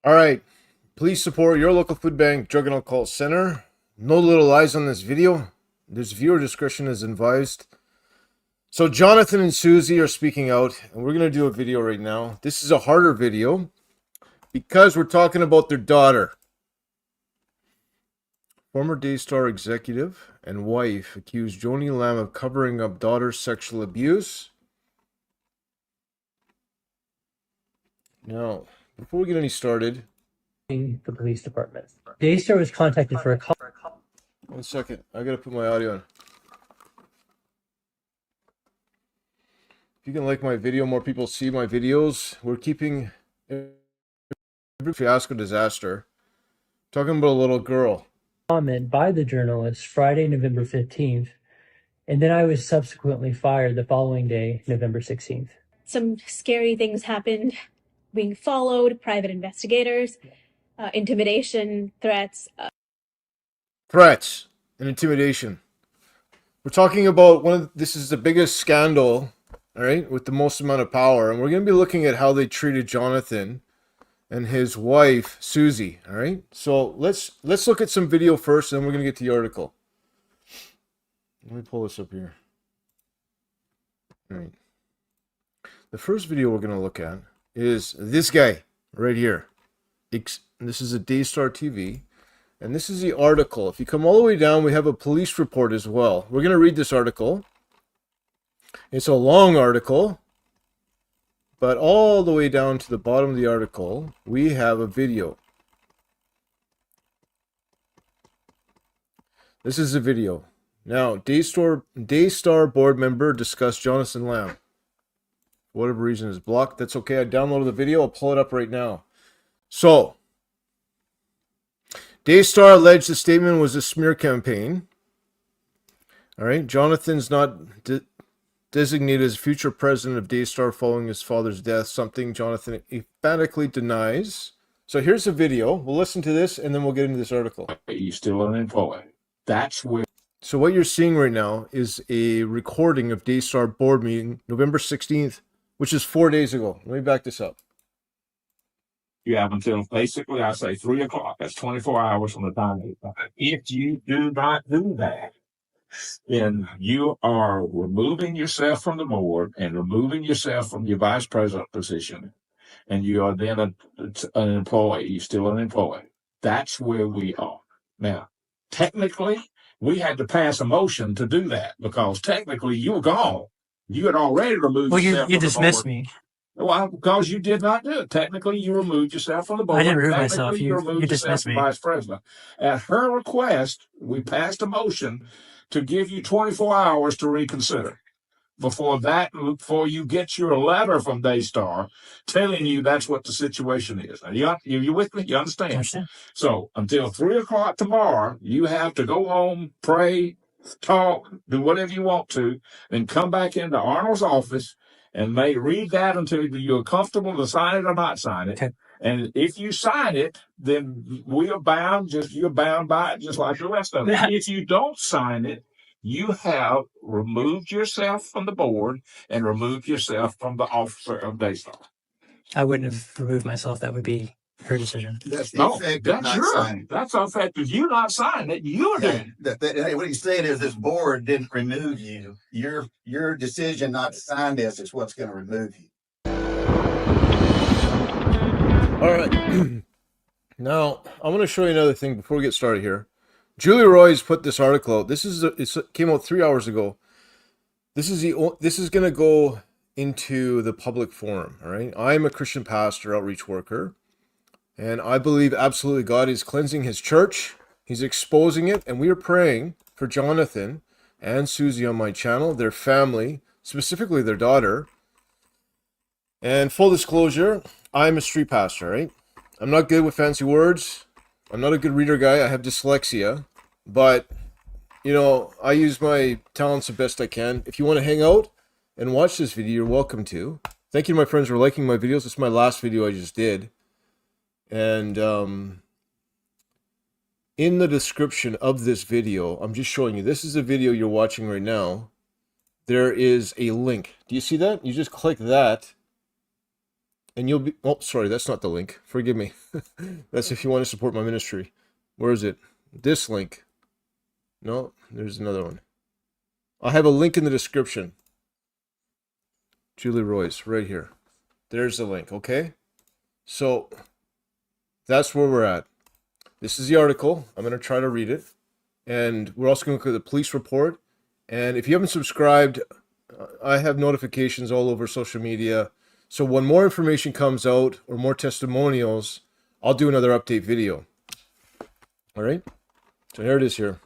All right. Please support your local food bank, drug and alcohol center. No little lies on this video. This viewer discretion is advised. So Jonathan and Susie are speaking out, and we're going to do a video right now. This is a harder video because we're talking about their daughter. Former Daystar executive and wife accused Joni Lamb of covering up daughter's sexual abuse. Now, before we get any started, the police department. Daystar was contacted for a call. 1 second. I gotta put my audio on. If you can like my video, more people see my videos. We're keeping every fiasco disaster. Talking about a little girl. Comment by the journalist Friday, November 15th, and then I was subsequently fired the following day, November 16th. Some scary things happened. Being followed, private investigators, intimidation, threats. Threats and intimidation. We're talking about this is the biggest scandal, all right, with the most amount of power, and we're going to be looking at how they treated Jonathan and his wife Susie. All right, so let's look at some video first, and then we're going to get to the article. Let me pull this up here. All right, the first video we're going to look at is this guy right here. This is a Daystar TV, and this is the article. If you come all the way down, we have a police report as well. We're going to read this article. It's a long article, but all the way down to the bottom of the article, we have a video. This is a video. Now, Daystar board member discussed Jonathan Lamb. For whatever reason is blocked. That's okay. I downloaded the video. I'll pull it up right now. So, Daystar alleged the statement was a smear campaign. All right. Jonathan's not designated as future president of Daystar following his father's death, something Jonathan emphatically denies. So here's a video. We'll listen to this, and then we'll get into this article. Are you still an employee? That's where... So what you're seeing right now is a recording of Daystar board meeting, November 16th, which is 4 days ago. Let me back this up. You have until basically, I say 3 o'clock. That's 24 hours from the time. If you do not do that, then you are removing yourself from the board and removing yourself from your vice president position. And you are then an employee. You're still an employee. That's where we are. Now, technically, we had to pass a motion to do that because technically you were gone. You had already removed yourself. You dismissed me. Well, because you did not do it. Technically, you removed yourself from the board. I didn't remove myself. You dismissed me. Vice president. At her request, we passed a motion to give you 24 hours to reconsider. Before you get your letter from Daystar telling you that's what the situation is. Now, you with me? You understand? I understand. So until 3 o'clock tomorrow, you have to go home, pray, talk, do whatever you want to, then come back into Arnold's office and read that until you're comfortable to sign it or not sign it. Okay. And if you sign it, then you're bound by it just like the rest of it. If you don't sign it, you have removed yourself from the board and removed yourself from the officer of Daystar. I wouldn't have removed myself. That would be her decision. That's the fact that you not signing it. You're doing it. What he's saying is this board didn't remove you. Your decision not to sign this is what's going to remove you. All right. Now, I want to show you another thing before we get started here. Julie Roy's put this article out. It came out 3 hours ago. This is going to go into the public forum. All right. I'm a Christian pastor, outreach worker, and I believe absolutely God is cleansing his church. He's exposing it, and we are praying for Jonathan and Susie on my channel, their family, specifically their daughter. And full disclosure, I'm a street pastor, right? I'm not good with fancy words. I'm not a good reader guy. I have dyslexia, but I use my talents the best I can. If you want to hang out and watch this video, you're welcome to. Thank you to my friends for liking my videos. It's my last video I just did. And in the description of this video, I'm just showing you, this is a video you're watching right now. There is a link. Do you see that? You just click that, and you'll be, oh, sorry, that's not the link. Forgive me. That's if you want to support my ministry. Where is it? This link. No, there's another one. I'll have a link in the description. Julie Royce, right here. There's the link, okay? So, that's where we're at. This is the article. I'm going to try to read it. And we're also going to look at the police report. And if you haven't subscribed, I have notifications all over social media. So when more information comes out or more testimonials, I'll do another update video. All right? So here it is here.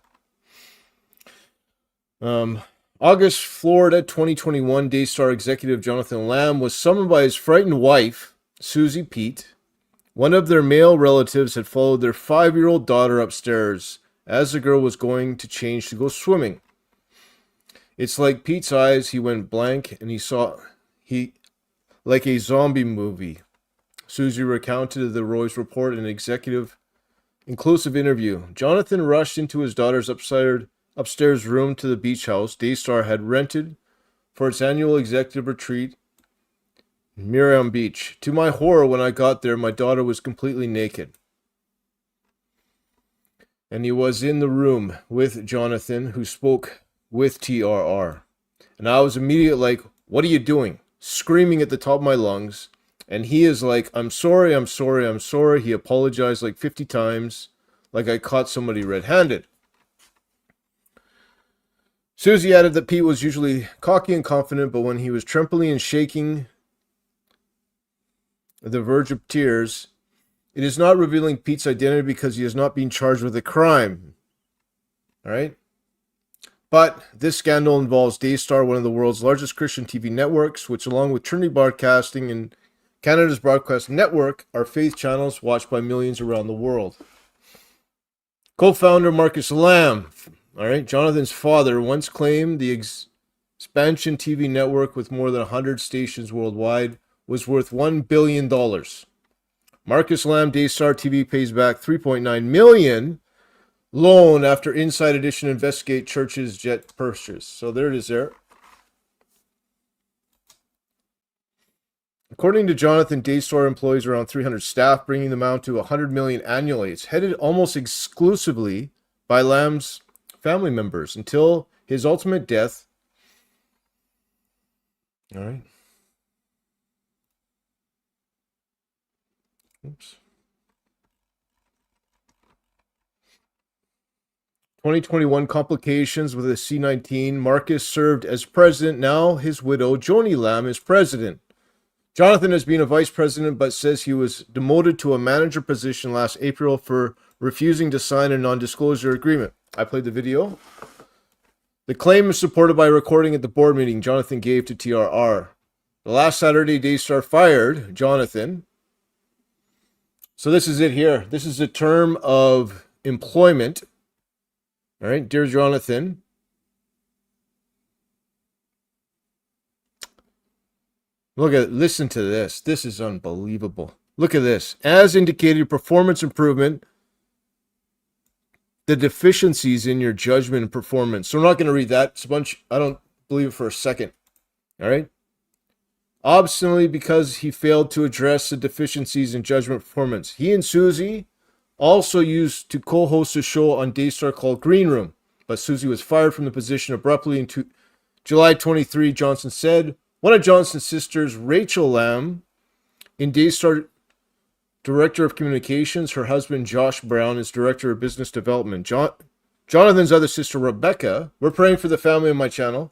August, Florida, 2021, Daystar executive Jonathan Lamb was summoned by his frightened wife, Susie Pete. One of their male relatives had followed their 5-year-old daughter upstairs as the girl was going to change to go swimming. It's like Pete's eyes, he went blank and he saw like a zombie movie. Susie recounted the Roy's report in an executive inclusive interview. Jonathan rushed into his daughter's upstairs room to the beach house Daystar had rented for its annual executive retreat Miriam Beach. To my horror, when I got there, my daughter was completely naked. And he was in the room with Jonathan, who spoke with TRR. And I was immediately like, what are you doing? Screaming at the top of my lungs. And he is like, I'm sorry, I'm sorry, I'm sorry. He apologized like 50 times, like I caught somebody red-handed. Susie added that Pete was usually cocky and confident, but when he was trembling and shaking at the verge of tears, it is not revealing Pete's identity because he has not been charged with a crime. All right? But this scandal involves Daystar, one of the world's largest Christian TV networks, which along with Trinity Broadcasting and Canada's Broadcast Network are faith channels watched by millions around the world. Co-founder Marcus Lamb, all right, Jonathan's father, once claimed the expansion TV network with more than 100 stations worldwide was worth $1 billion. Marcus Lamb, Daystar TV pays back $3.9 million loan after Inside Edition investigate church's jet purchase. So there it is there. According to Jonathan, Daystar employs around 300 staff, bringing the amount to $100 million annually. It's headed almost exclusively by Lamb's family members until his ultimate death. All right. Oops. 2021 complications with a C-19. Marcus served as president. Now his widow, Joni Lamb, is president. Jonathan has been a vice president, but says he was demoted to a manager position last April for refusing to sign a non-disclosure agreement. I played the video. The claim is supported by a recording at the board meeting Jonathan gave to TRR. The last Saturday, Daystar fired Jonathan. So this is it here. This is a term of employment. All right, dear Jonathan. Look at, listen to this. This is unbelievable. Look at this. As indicated, performance improvement, the deficiencies in your judgment and performance. So we're not going to read that. It's a bunch, I don't believe it for a second. All right. Obstinately, because he failed to address the deficiencies in judgment performance. He and Susie also used to co-host a show on Daystar called Green Room, but Susie was fired from the position abruptly in July 23. Johnson said, one of Johnson's sisters, Rachel Lamb, in Daystar, Director of Communications. Her husband, Josh Brown, is Director of Business Development. Jonathan's other sister, Rebecca, we're praying for the family on my channel.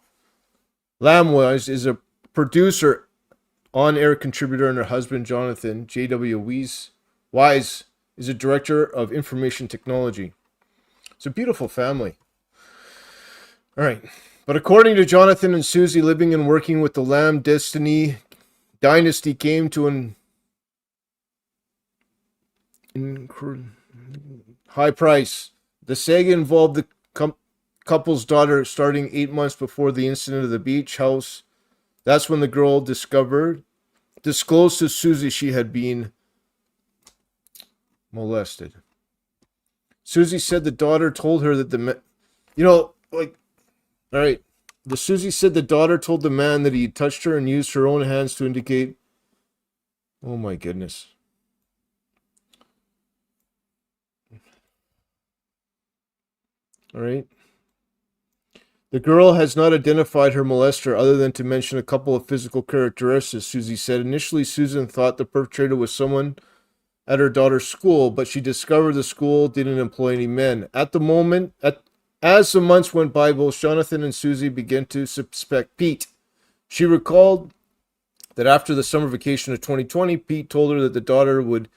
Lamb is a producer, on-air contributor, and her husband, Jonathan, J.W. Wise, is a Director of Information Technology. It's a beautiful family. All right. But according to Jonathan and Susie, living and working with the Lamb dynasty came to an high price. The saga involved the couple's daughter starting 8 months before the incident of the beach house. That's when the girl disclosed to Susie she had been molested. Susie said the daughter told her that all right. Susie said the daughter told the man that he touched her and used her own hands to indicate Oh my goodness. All right. The girl has not identified her molester other than to mention a couple of physical characteristics, Susie said. Initially, Susan thought the perpetrator was someone at her daughter's school, but she discovered the school didn't employ any men. As the months went by, both Jonathan and Susie began to suspect Pete. She recalled that after the summer vacation of 2020, Pete told her that the daughter would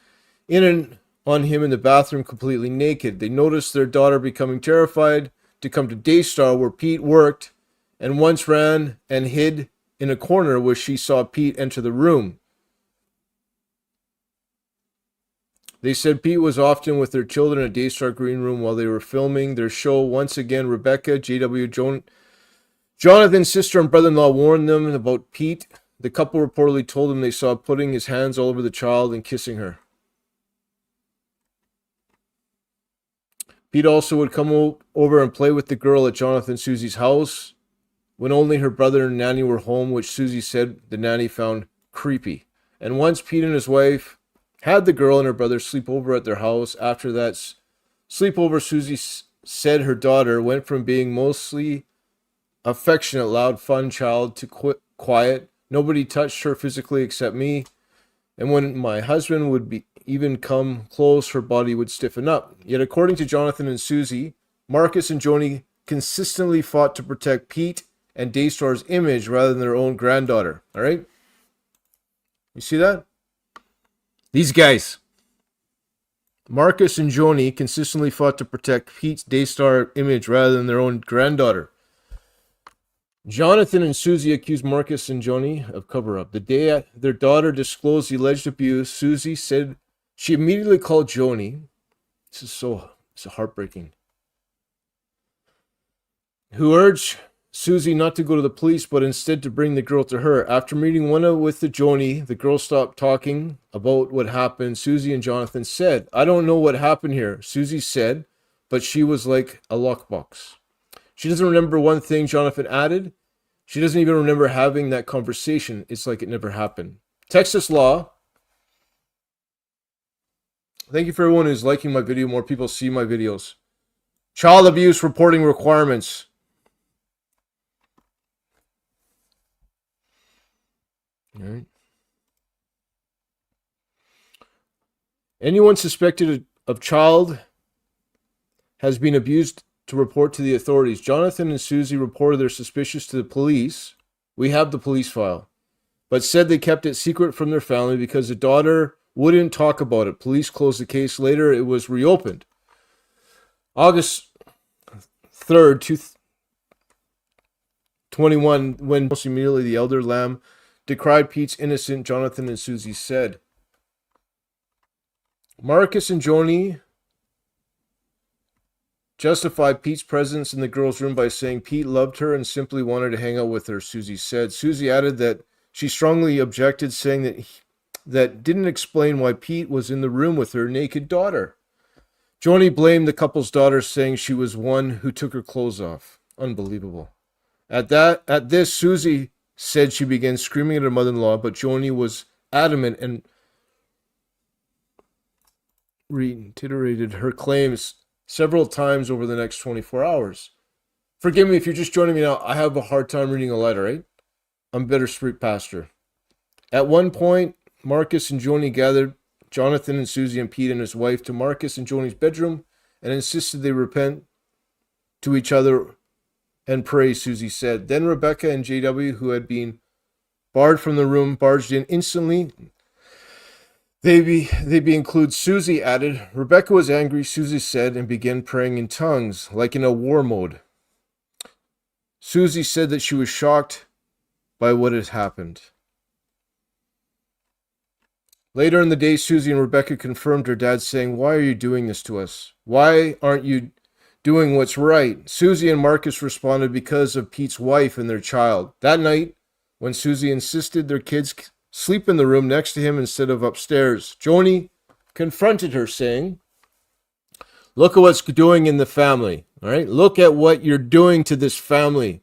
in on him in the bathroom completely naked. They noticed their daughter becoming terrified to come to Daystar, where Pete worked, and once ran and hid in a corner where she saw Pete enter the room. They said Pete was often with their children at Daystar Green Room while they were filming their show. Once again, Rebecca, Jonathan's sister and brother-in-law warned them about Pete. The couple reportedly told him they saw putting his hands all over the child and kissing her. Pete also would come over and play with the girl at Jonathan and Susie's house when only her brother and nanny were home, which Susie said the nanny found creepy. And once Pete and his wife had the girl and her brother sleep over at their house. After that sleepover, Susie said her daughter went from being mostly affectionate, loud, fun child to quiet. Nobody touched her physically except me. And when my husband would even come close, her body would stiffen up. Yet according to Jonathan and Susie, Marcus and Joni consistently fought to protect Pete and Daystar's image rather than their own granddaughter. All right? You see that? These guys. Marcus and Joni consistently fought to protect Pete's Daystar image rather than their own granddaughter. Jonathan and Susie accused Marcus and Joni of cover-up. The day their daughter disclosed the alleged abuse, Susie said she immediately called Joni. This is so heartbreaking. Who urged Susie not to go to the police, but instead to bring the girl to her. After meeting with the Joni, the girl stopped talking about what happened. Susie and Jonathan said, "I don't know what happened here," Susie said, but she was like a lockbox. She doesn't remember one thing, Jonathan added. She doesn't even remember having that conversation. It's like it never happened. Texas law. Thank you for everyone who's liking my video. More people see my videos. Child abuse reporting requirements. All right. Anyone suspected of child has been abused to report to the authorities. Jonathan and Susie reported their suspicions to the police. We have the police file, but said they kept it secret from their family because the daughter wouldn't talk about it. Police closed the case. Later, it was reopened. August 3rd, 2021, when almost immediately the elder Lamb decried Pete's innocent, Jonathan and Susie said. Marcus and Joni justified Pete's presence in the girl's room by saying Pete loved her and simply wanted to hang out with her, Susie said. Susie added that she strongly objected, saying that didn't explain why Pete was in the room with her naked daughter. Joni blamed the couple's daughter, saying she was one who took her clothes off. Unbelievable. At this, Susie said she began screaming at her mother-in-law, but Joni was adamant and reiterated her claims several times over the next 24 hours. Forgive me if you're just joining me now. I have a hard time reading a letter, right? I'm Bitter Street Pastor. At one point, Marcus and Joni gathered Jonathan and Susie and Pete and his wife to Marcus and Joni's bedroom and insisted they repent to each other and pray, Susie said. Then Rebecca and JW, who had been barred from the room, barged in instantly. They include Susie added. Rebecca was angry, Susie said, and began praying in tongues, like in a war mode. Susie said that she was shocked by what had happened. Later in the day, Susie and Rebecca confirmed her dad, saying, "Why are you doing this to us? Why aren't you doing what's right?" Susie and Marcus responded, because of Pete's wife and their child. That night, when Susie insisted their kids sleep in the room next to him instead of upstairs, Joni confronted her, saying, "Look at what's doing in the family. All right, look at what you're doing to this family.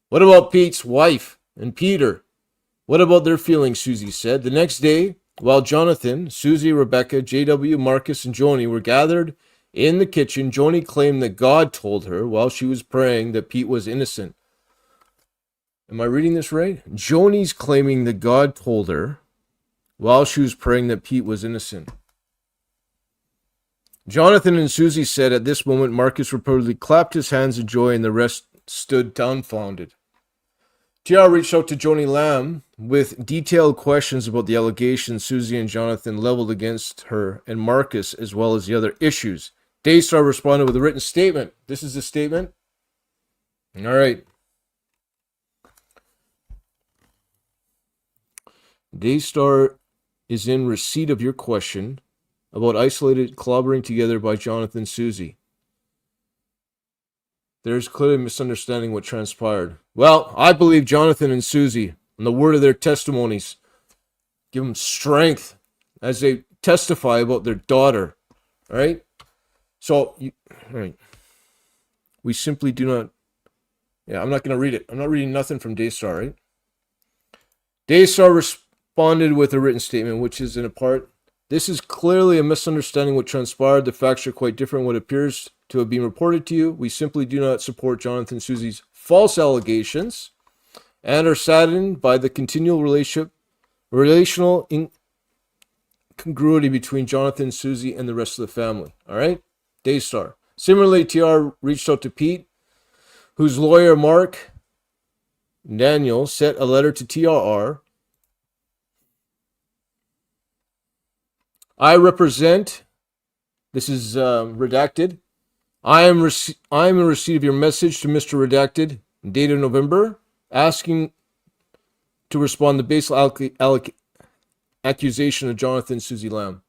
What about Pete's wife and Peter? What about their feelings?" Susie said. The next day, While Jonathan, Susie, Rebecca, JW, Marcus, and Joni were gathered in the kitchen, Joni claimed that God told her while she was praying that Pete was innocent. Am I reading this right? Joni's claiming that God told her while she was praying that Pete was innocent. Jonathan and Susie said at this moment Marcus reportedly clapped his hands in joy and the rest stood dumbfounded. TR reached out to Joni Lamb with detailed questions about the allegations Susie and Jonathan leveled against her and Marcus, as well as the other issues. Daystar responded with a written statement. This is the statement. All right. Daystar is in receipt of your question about isolated clobbering together by Jonathan and Susie. There's clearly a misunderstanding what transpired. Well, I believe Jonathan and Susie and the word of their testimonies. Give them strength as they testify about their daughter. All right? So, all right. We simply do not... Yeah, I'm not going to read it. I'm not reading nothing from Daystar, right? Daystar responded with a written statement, which is in a part. This is clearly a misunderstanding what transpired. The facts are quite different what appears to have been reported to you. We simply do not support Jonathan and Susie's false allegations and are saddened by the continual relational incongruity between Jonathan and Susie and the rest of the family. All right? Daystar. Similarly, TR reached out to Pete, whose lawyer, Mark Daniel, sent a letter to TRR. I represent, this is redacted. I am in receipt of your message to Mr. Redacted, dated November, asking to respond to base accusation of Jonathan and Susie Lamb.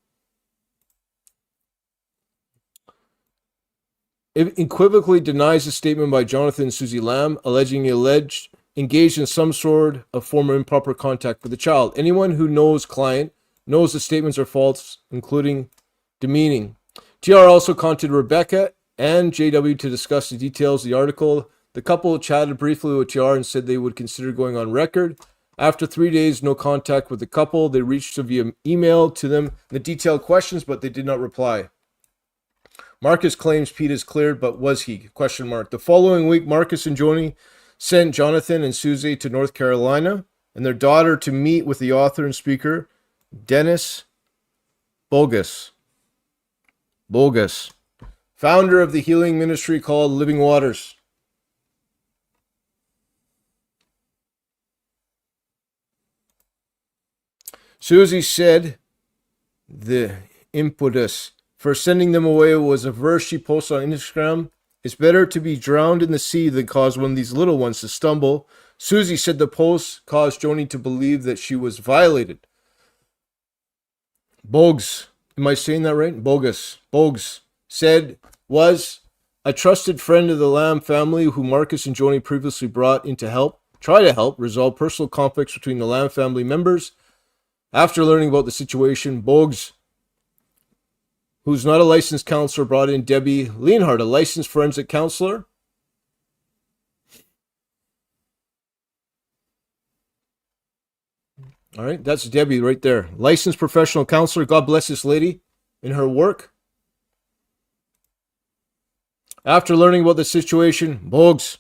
It equivocally denies the statement by Jonathan and Susie Lamb, alleging engaged in some sort of form of improper contact with the child. Anyone who knows client knows the statements are false, including demeaning. TR also contacted Rebecca and JW to discuss the details of the article. The couple chatted briefly with TR and said they would consider going on record. After 3 days, no contact with the couple. They reached via email to them the detailed questions, but they did not reply. Marcus claims Pete is cleared, but was he? Question mark. The following week, Marcus and Joni sent Jonathan and Susie to North Carolina and their daughter to meet with the author and speaker, Dennis Bogus, founder of the healing ministry called Living Waters. Susie said the impetus for sending them away was a verse she posted on Instagram. It's better to be drowned in the sea than cause one of these little ones to stumble. Susie said the post caused Joni to believe that she was violated. Bogus, am I saying that right? Bogus said was a trusted friend of the Lamb family who Marcus and Joni previously brought in to try to help resolve personal conflicts between the Lamb family members. After learning about the situation, Bogus, who's not a licensed counselor, brought in Debbie Leonhardt, a licensed forensic counselor. All right, that's Debbie right there. Licensed professional counselor. God bless this lady in her work. After learning about the situation, Bogus,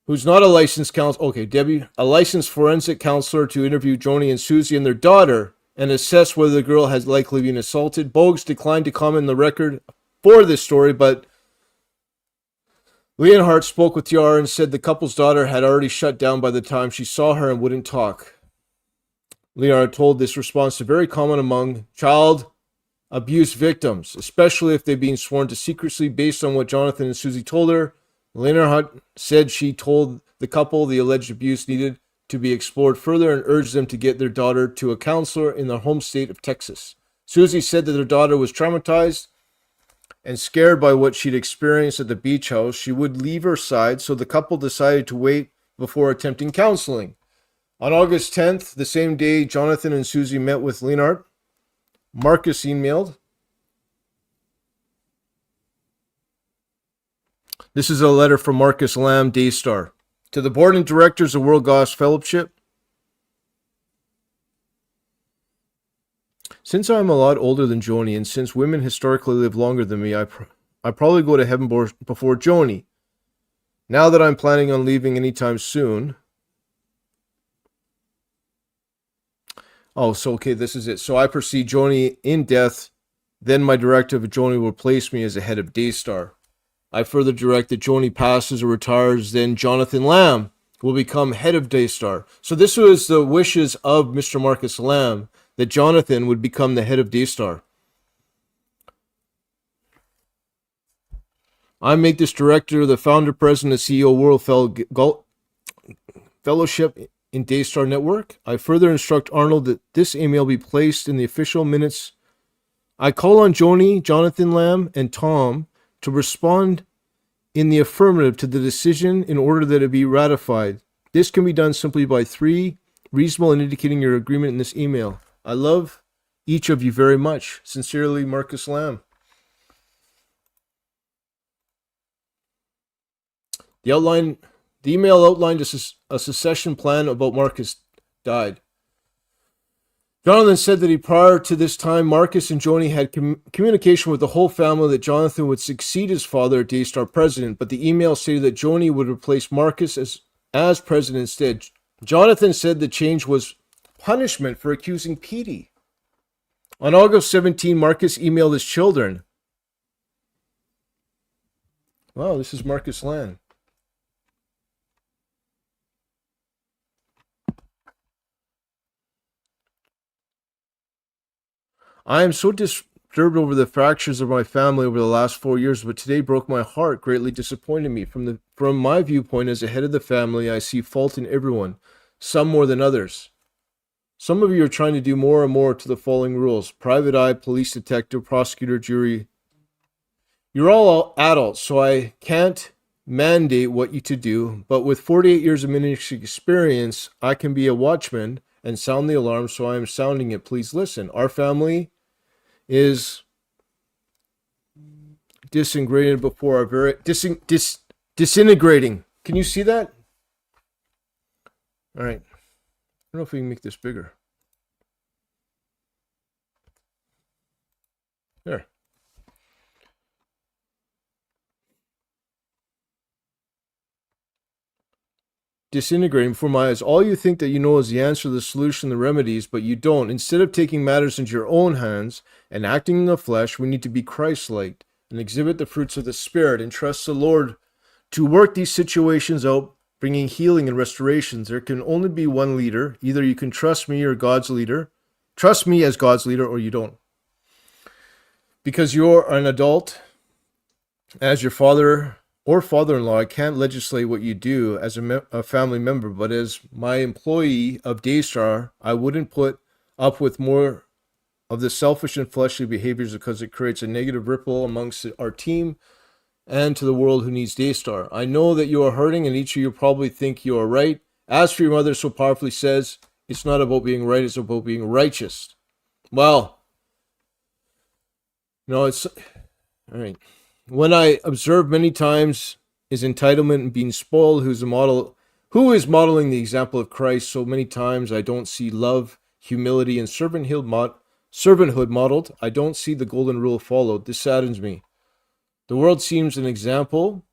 who's not a licensed counselor, okay, Debbie, a licensed forensic counselor to interview Joni and Susie and their daughter and assess whether the girl has likely been assaulted. Bogus declined to comment on the record for this story, but Leonhardt spoke with TR and said the couple's daughter had already shut down by the time she saw her and wouldn't talk. Leonhardt told this response to very common among child abuse victims, especially if they've been sworn to secrecy based on what Jonathan and Susie told her. Leonhardt said she told the couple the alleged abuse needed to be explored further and urged them to get their daughter to a counselor in their home state of Texas. Susie said that their daughter was traumatized and scared by what she'd experienced at the beach house. She would leave her side, so the couple decided to wait before attempting counseling. On August 10th, the same day Jonathan and Susie met with Leonhardt, Marcus emailed. This is a letter from Marcus Lamb, Daystar. To the board and directors of World Gospel Fellowship, Since I'm a lot older than Joni, and since women historically live longer than me, I probably go to heaven before Joni. Now that I'm planning on leaving anytime soon. Oh, so okay, this is it. So I proceed Joni in death. Then my directive of Joni will place me as the head of Daystar. I further direct that Joni passes or retires, then Jonathan Lamb will become head of Daystar. So this was the wishes of Mr. Marcus Lamb, that Jonathan would become the head of Daystar. I make this director the founder, president, CEO, World Fellowship in Daystar Network. I further instruct Arnold that this email be placed in the official minutes. I call on Joni, Jonathan Lamb, and Tom to respond in the affirmative to the decision in order that it be ratified. This can be done simply by 3, reasonable and indicating your agreement in this email. I love each of you very much. Sincerely, Marcus Lamb. The email outlined a secession plan about Marcus died. Jonathan said that prior to this time, Marcus and Joni had communication with the whole family that Jonathan would succeed his father as Daystar president, but the email stated that Joni would replace Marcus as president instead. Jonathan said the change was punishment for accusing Petey. On August 17, Marcus emailed his children. Wow, this is Marcus Lamb. I am so disturbed over the fractures of my family over the last 4 years, but today broke my heart, greatly disappointed me. From my viewpoint as a head of the family, I see fault in everyone, some more than others. Some of you are trying to do more and more to the following rules: private eye, police, detective, prosecutor, jury. You're all adults, so I can't mandate what you to do, but with 48 years of ministry experience, I can be a watchman and sound the alarm, so I am sounding it. Please listen. Our family is disintegrated before our very disintegrating. Can you see that? All right. I don't know if we can make this bigger. There. Disintegrating before my eyes. All you think that you know is the answer, the solution, the remedies, but you don't. Instead of taking matters into your own hands and acting in the flesh, we need to be Christ-like and exhibit the fruits of the Spirit and trust the Lord to work these situations out, bringing healing and restorations. There can only be one leader. Either you can trust me or God's leader. Trust me as God's leader, or you don't. Because you're an adult, as your father or father-in-law, I can't legislate what you do as a family member, but as my employee of Daystar, I wouldn't put up with more of the selfish and fleshly behaviors because it creates a negative ripple amongst our team and to the world who needs Daystar. I know that you are hurting, and each of you probably think you are right. As for your mother so powerfully says, it's not about being right, it's about being righteous. Well, no, it's all right. When I observe many times is entitlement and being spoiled, who is modeling the example of Christ, so many times I don't see love, humility, and servanthood modeled. I don't see the golden rule followed. This saddens me. The world seems an example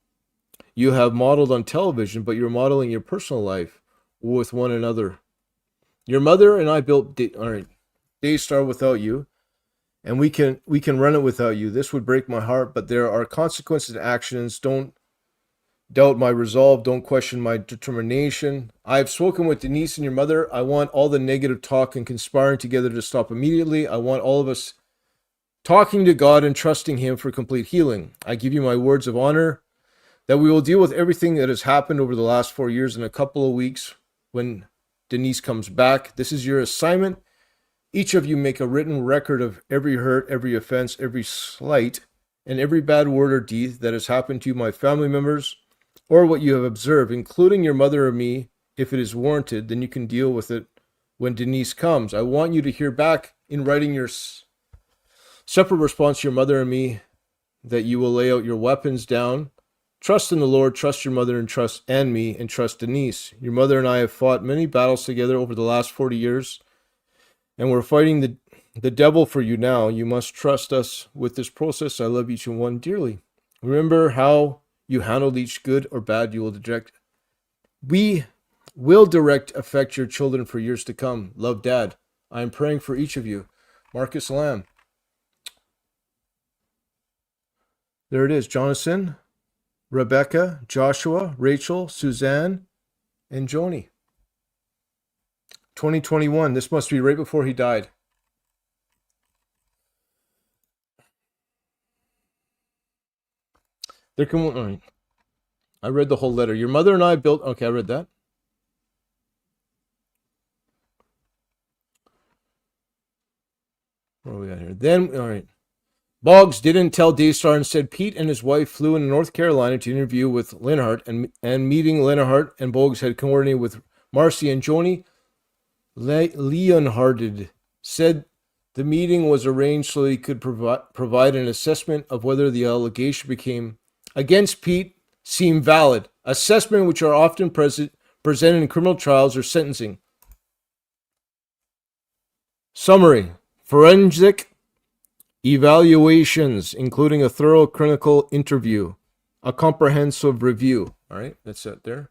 you have modeled on television, but you're modeling your personal life with one another. Your mother and I built Daystar without you, and we can run it without you. This would break my heart, but there are consequences to actions. Don't doubt my resolve. Don't question my determination. I've spoken with Denise and your mother. I want all the negative talk and conspiring together to stop immediately. I want all of us talking to God and trusting Him for complete healing. I give you my words of honor that we will deal with everything that has happened over the last 4 years in a couple of weeks when Denise comes back. This is your assignment. Each of you make a written record of every hurt, every offense, every slight, and every bad word or deed that has happened to you, my family members, or what you have observed, including your mother or me. If it is warranted, then you can deal with it when Denise comes. I want you to hear back in writing your separate response to your mother and me, that you will lay out your weapons down. Trust in the Lord, trust your mother and me, and trust Denise. Your mother and I have fought many battles together over the last 40 years. And we're fighting the devil for you now. You must trust us with this process. I love each and one dearly. Remember how you handled each good or bad you will direct. We will direct affect your children for years to come. Love, Dad. I am praying for each of you. Marcus Lamb. There it is. Jonathan, Rebecca, Joshua, Rachel, Suzanne, and Joni. 2021. This must be right before he died. There can. All right. I read the whole letter. Your mother and I built. Okay, I read that. What are we at here? Then, all right. Boggs didn't tell Daystar and said Pete and his wife flew into North Carolina to interview with Linhart, and meeting Linhart and Boggs had coordinated with Marcy and Joni. Leonharded said the meeting was arranged so he could provide an assessment of whether the allegation became against Pete seemed valid. Assessment which are often presented in criminal trials or sentencing. Summary. Forensic evaluations, including a thorough clinical interview, a comprehensive review. All right, that's it there.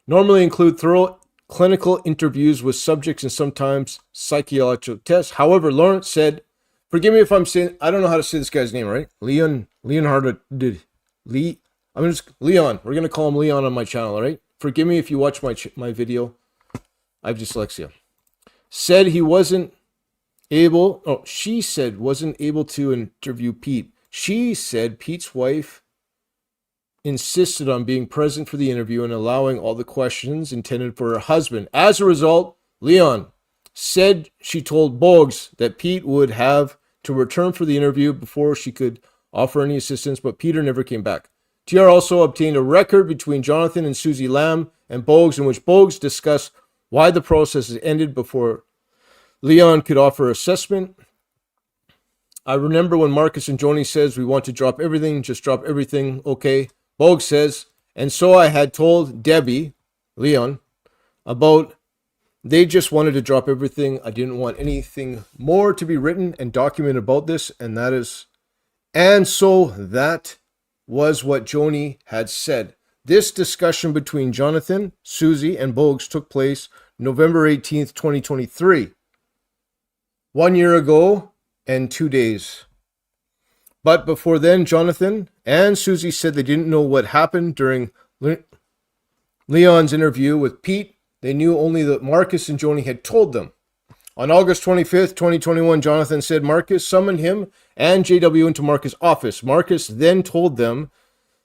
Normally include thorough clinical interviews with subjects and sometimes psychological tests. However, Lawrence said, forgive me if I'm saying, I don't know how to say this guy's name, right? Leon. We're going to call him Leon on my channel, all right? Forgive me if you watch my video. I have dyslexia. Said he wasn't able, she said wasn't able to interview Pete. She said Pete's wife insisted on being present for the interview and allowing all the questions intended for her husband. As a result, Leon said she told Boggs that Pete would have to return for the interview before she could offer any assistance, but Peter never came back. TR also obtained a record between Jonathan and Susie Lamb and Boggs in which Boggs discussed why the process has ended before Leon could offer assessment. I remember when Marcus and Joni says we want to drop everything, just drop everything, okay. Boggs says, and so I had told Debbie, Leon, about they just wanted to drop everything. I didn't want anything more to be written and documented about this, and so that was what Joni had said. This discussion between Jonathan, Susie, and Boggs took place November 18th, 2023. 1 year ago and 2 days. But before then, Jonathan and Susie said they didn't know what happened during Leon's interview with Pete. They knew only that Marcus and Joni had told them. On August 25th, 2021, Jonathan said Marcus summoned him and JW into Marcus' office. Marcus then told them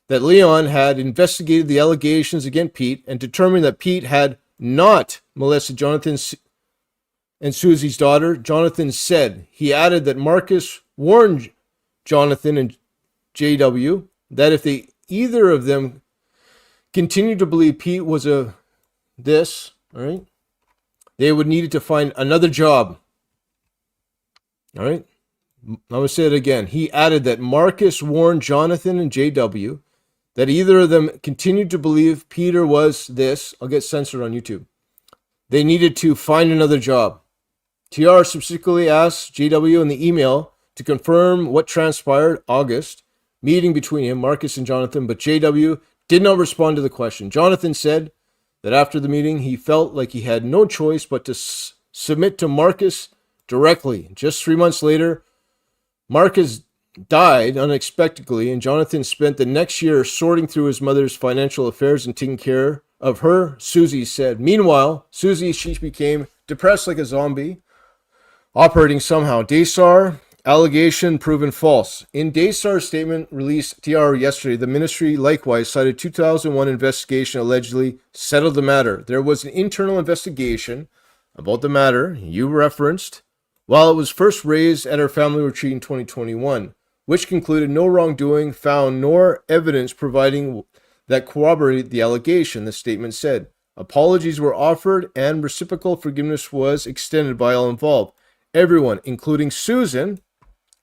that Leon had investigated the allegations against Pete and determined that Pete had not molested Jonathan and Susie's daughter. Jonathan said he added that Marcus warned Jonathan and JW that if either of them continued to believe Pete was all right, they would need to find another job. All right, I'm going to say it again. He added that Marcus warned Jonathan and JW that either of them continued to believe Peter was this. I'll get censored on YouTube. They needed to find another job. TR subsequently asked JW in the email to confirm what transpired August meeting between him, Marcus, and Jonathan, but JW did not respond to the question. Jonathan said that after the meeting, he felt like he had no choice but to submit to Marcus directly. Just 3 months later, Marcus died unexpectedly, and Jonathan spent the next year sorting through his mother's financial affairs and taking care of her, Susie said. Meanwhile, Susie, she became depressed like a zombie, operating somehow. Daystar allegation proven false. In Daystar's statement released TR yesterday, the ministry likewise cited 2001 investigation allegedly settled the matter. There was an internal investigation about the matter you referenced while it was first raised at our family retreat in 2021, which concluded no wrongdoing found nor evidence providing that corroborated the allegation, the statement said. Apologies were offered and reciprocal forgiveness was extended by all involved. Everyone, including Susan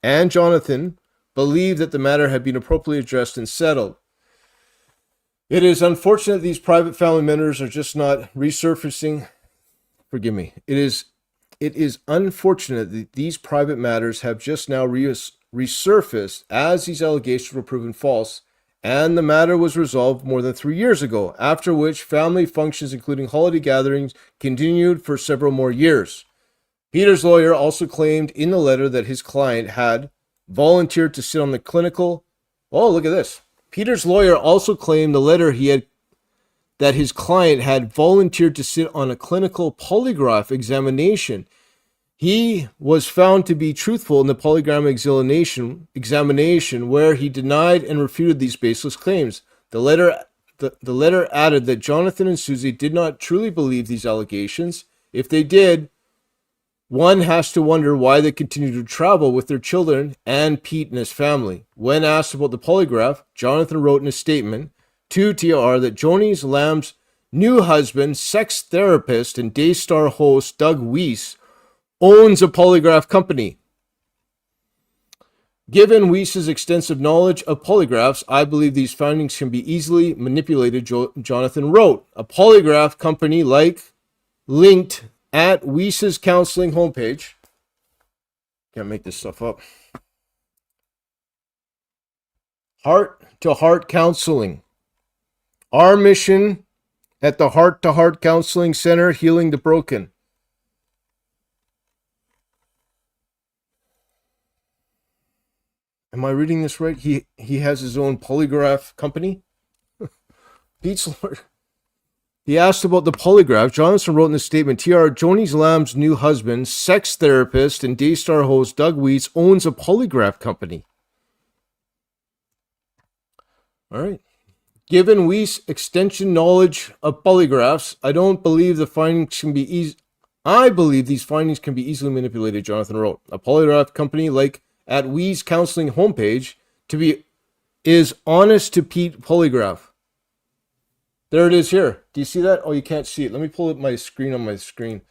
and Jonathan, believed that the matter had been appropriately addressed and settled. It is unfortunate these private family members are just not resurfacing forgive me. It is unfortunate that these private matters have just now resurfaced as these allegations were proven false, and the matter was resolved more than 3 years ago, after which family functions, including holiday gatherings, continued for several more years. Peter's lawyer also claimed in the letter that his client had volunteered to sit on the clinical. Oh, look at this. Peter's lawyer also claimed the letter that his client had volunteered to sit on a clinical polygraph examination. He was found to be truthful in the polygraph examination where he denied and refuted these baseless claims. The letter added that Jonathan and Susie did not truly believe these allegations. If they did, one has to wonder why they continue to travel with their children and Pete and his family. When asked about the polygraph, Jonathan wrote in a statement to TR that Joni's Lamb's new husband, sex therapist and Daystar host Doug Weiss, owns a polygraph company. Given Weiss's extensive knowledge of polygraphs, I believe these findings can be easily manipulated, Jonathan wrote. A polygraph company linked at Weiss's counseling homepage. Can't make this stuff up. Heart to Heart Counseling. Our mission at the Heart to Heart Counseling Center, Healing the Broken. Am I reading this right? He has his own polygraph company? Pete's lawyer. He asked about the polygraph. Jonathan wrote in the statement, TR, Joni's Lamb's new husband, sex therapist and Daystar host Doug Weiss owns a polygraph company. All right. Given Weiss' extensive knowledge of polygraphs, I believe these findings can be easily manipulated, Jonathan wrote. A polygraph company at Weiss' counseling homepage is Honest to Pete Polygraph. There it is here. Do you see that? Oh, you can't see it. Let me pull up my screen on my screen.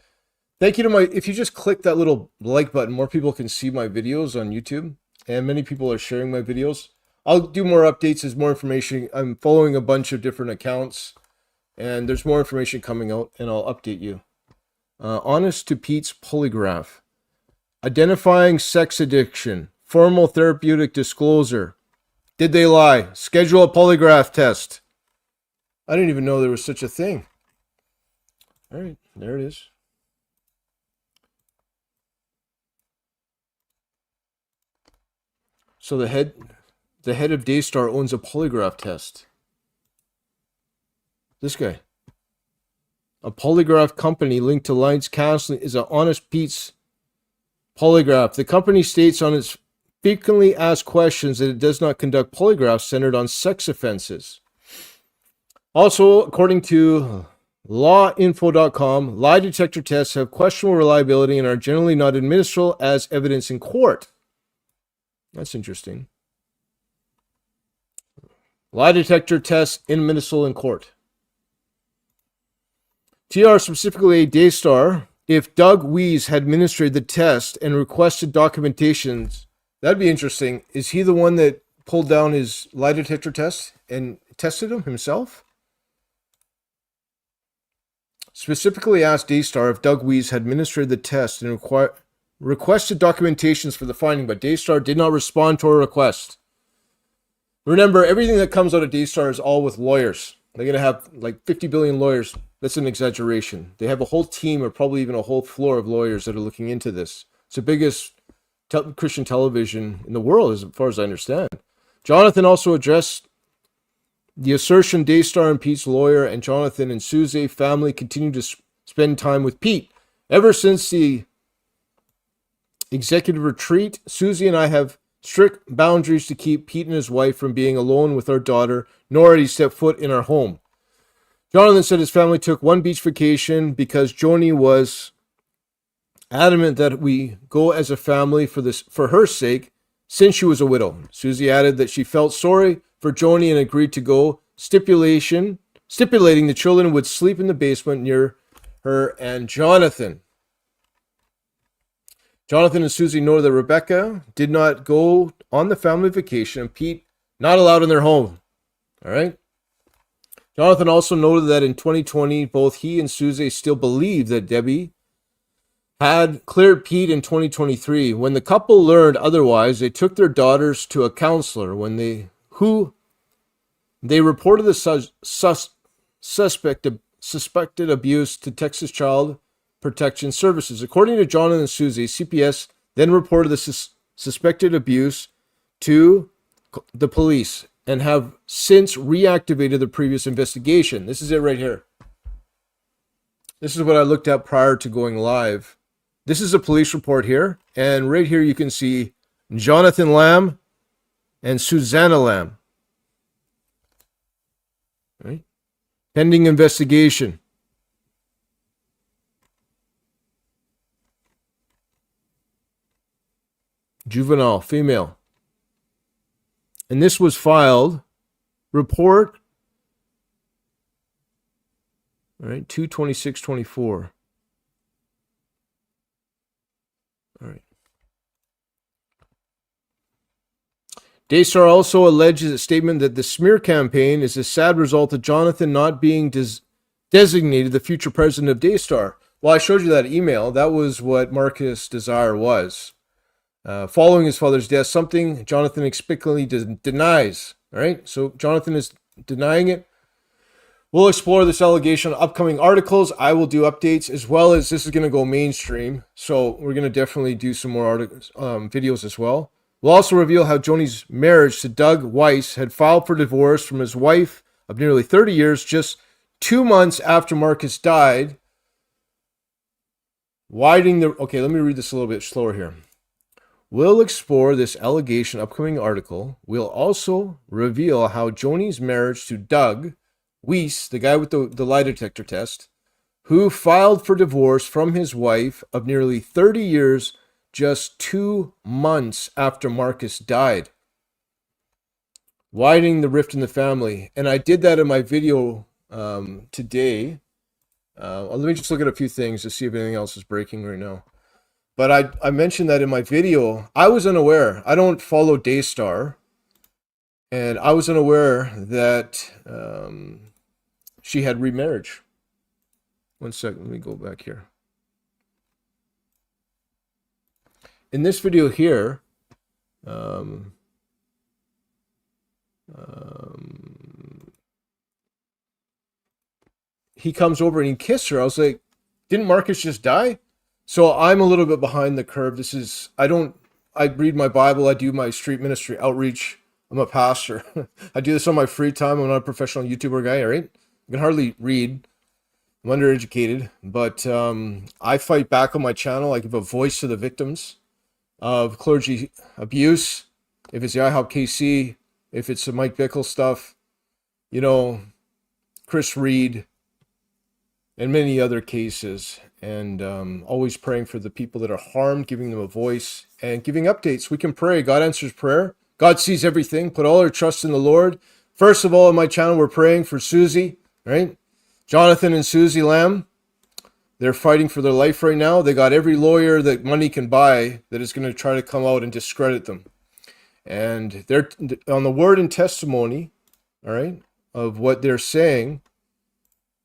Thank you to if you just click that little like button, more people can see my videos on YouTube, and many people are sharing my videos. I'll do more updates as more information. I'm following a bunch of different accounts, and there's more information coming out, and I'll update you. Honest to Pete's Polygraph. Identifying sex addiction. Formal therapeutic disclosure. Did they lie? Schedule a polygraph test. I didn't even know there was such a thing. All right, there it is. So the head of Daystar owns a polygraph test. This guy. A polygraph company linked to Lines Counseling is an Honest Pete's Polygraph. The company states on its frequently asked questions that it does not conduct polygraphs centered on sex offenses. Also, according to lawinfo.com, lie detector tests have questionable reliability and are generally not admissible as evidence in court. That's interesting. Lie detector tests inadmissible in court. TR specifically Daystar. If Doug Weiss had administered the test and requested documentations, that'd be interesting. Is he the one that pulled down his lie detector test and tested him himself? Specifically asked Daystar if Doug Weiss had administered the test and requested documentations for the finding, but Daystar did not respond to a request. Remember, everything that comes out of Daystar is all with lawyers. They're going to have like 50 billion lawyers. That's an exaggeration. They have a whole team or probably even a whole floor of lawyers that are looking into this. It's the biggest Christian television in the world, as far as I understand. Jonathan also addressed the assertion Daystar and Pete's lawyer and Jonathan and Susie family continue to spend time with Pete. Ever since the executive retreat, Susie and I have strict boundaries to keep Pete and his wife from being alone with our daughter, nor had he stepped foot in our home. Jonathan said his family took one beach vacation because Joni was adamant that we go as a family for her sake, since she was a widow. Susie added that she felt sorry for Joni and agreed to go, stipulating the children would sleep in the basement near her and Jonathan. Jonathan and Susie know that Rebecca did not go on the family vacation and Pete not allowed in their home. All right. Jonathan also noted that in 2020, both he and Susie still believed that Debbie had cleared Pete in 2023. When the couple learned otherwise, they took their daughters to a counselor who they reported the suspected abuse to Texas Child Protection Services. According to Jonathan and Susie, CPS then reported the suspected abuse to the police and have since reactivated the previous investigation. This is it right here. This is what I looked at prior to going live. This is a police report here, and right here you can see Jonathan Lamb and Susanna Lamb. Right? Pending investigation. Juvenile, female. And this was filed, report, all right, 2/26/24. All right. Daystar also alleges a statement that the smear campaign is a sad result of Jonathan not being designated the future president of Daystar. Well, I showed you that email. That was what Marcus' desire was. Following his father's death, something Jonathan explicitly denies. All right, so Jonathan is denying it. We'll explore this allegation in upcoming articles. I will do updates, as well as this is going to go mainstream. So we're going to definitely do some more articles, videos as well. We'll also reveal how Joni's marriage to Doug Weiss had filed for divorce from his wife of nearly 30 years just 2 months after Marcus died. Okay, let me read this a little bit slower here. We'll explore this allegation upcoming article. We'll also reveal how Joni's marriage to Doug Weiss, the guy with the lie detector test, who filed for divorce from his wife of nearly 30 years just 2 months after Marcus died, widening the rift in the family. And I did that in my video today. Let me just look at a few things to see if anything else is breaking right now. But I mentioned that in my video. I was unaware. I don't follow Daystar. And I was unaware that she had remarriage. 1 second, let me go back here. In this video here, he comes over and he kissed her. I was like, didn't Marcus just die? So I'm a little bit behind the curve. I read my Bible. I do my street ministry outreach. I'm a pastor. I do this on my free time. I'm not a professional YouTuber guy, all right? I can hardly read. I'm undereducated, but I fight back on my channel. I give a voice to the victims of clergy abuse. If it's the IHOP KC, if it's the Mike Bickle stuff, Chris Reed, and many other cases. And always praying for the people that are harmed, giving them a voice, and giving updates. We can pray. God answers prayer. God sees everything. Put all our trust in the Lord. First of all, on my channel, we're praying for Susie, right? Jonathan and Susie Lamb. They're fighting for their life right now. They got every lawyer that money can buy that is going to try to come out and discredit them. And they're on the word and testimony, all right, of what they're saying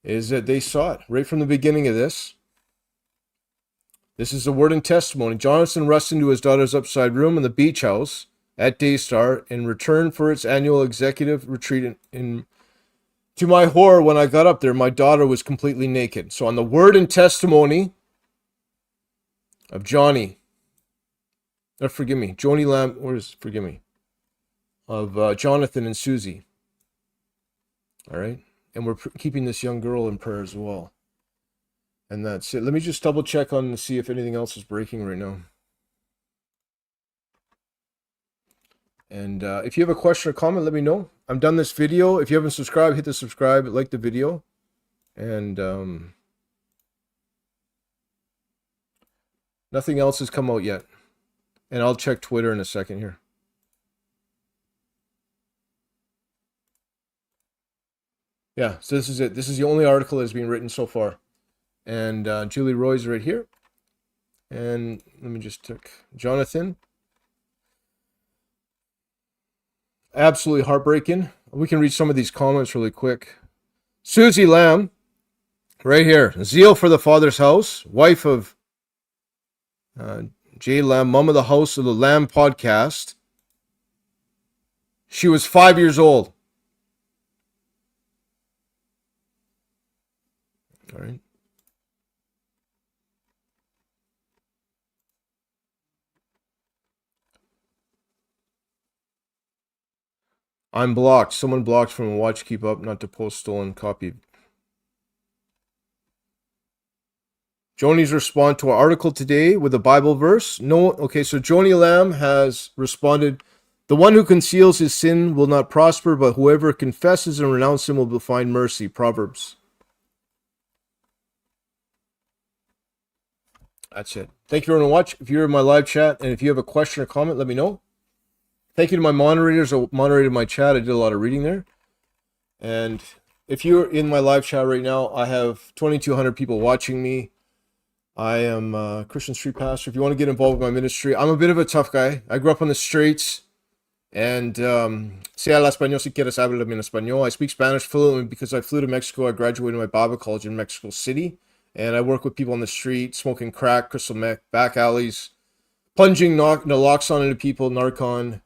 is that they saw it right from the beginning of this. This is the word and testimony. Jonathan rushed into his daughter's upside room in the beach house at Daystar in return for its annual executive retreat. To my horror, when I got up there, my daughter was completely naked. So on the word and testimony of Joni Lamb, of Jonathan and Susie. All right. And we're keeping this young girl in prayer as well. And that's it. Let me just double check on to see if anything else is breaking right now. And if you have a question or comment, let me know. I'm done this video. If you haven't subscribed, hit the subscribe, like the video. And nothing else has come out yet. And I'll check Twitter in a second here. Yeah, so this is it. This is the only article that's been written so far. And Julie Roy's right here. And let me just check. Jonathan. Absolutely heartbreaking. We can read some of these comments really quick. Susie Lamb, right here. Zeal for the Father's House, wife of Jay Lamb, mom of the house of the Lamb podcast. She was 5 years old. All right. I'm blocked. Someone blocked from a watch. Keep up not to post stolen copy. Joni's respond to our article today with a Bible verse. No, okay, so Joni Lamb has responded, the one who conceals his sin will not prosper, but whoever confesses and renounces him will find mercy. Proverbs. That's it. Thank you everyone for watching. If you're in my live chat and if you have a question or comment, let me know. Thank you to my moderators who moderated my chat. I did a lot of reading there. And if you're in my live chat right now, I have 2,200 people watching me. I am a Christian street pastor. If you want to get involved with my ministry, I'm a bit of a tough guy. I grew up on the streets. And si habla español, si quieres hablar en español. I speak Spanish fluently because I flew to Mexico. I graduated my Bible college in Mexico City. And I work with people on the street, smoking crack, crystal meth, back alleys, plunging naloxone into people, Narcan.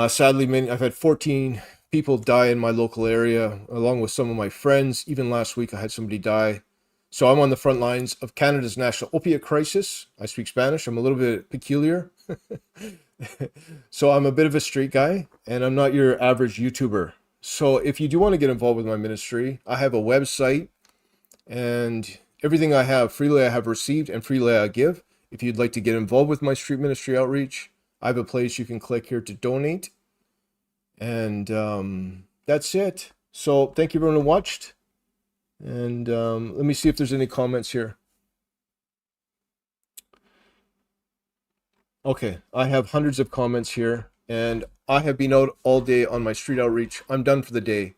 Sadly, I've had 14 people die in my local area, along with some of my friends. Even last week, I had somebody die. So I'm on the front lines of Canada's national opiate crisis. I speak Spanish. I'm a little bit peculiar. So I'm a bit of a street guy, and I'm not your average YouTuber. So if you do want to get involved with my ministry, I have a website, and everything I have, freely I have received, and freely I give. If you'd like to get involved with my street ministry outreach, I have a place you can click here to donate. And that's it. So thank you everyone who watched. And let me see if there's any comments here. Okay, I have hundreds of comments here. And I have been out all day on my street outreach. I'm done for the day.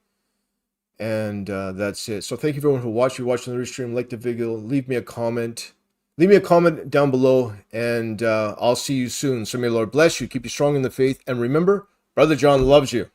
And that's it. So thank you everyone who watched. If you're watching the restream, like the video, leave me a comment. Leave me a comment down below, and I'll see you soon. So may the Lord bless you, keep you strong in the faith, and remember, Brother John loves you.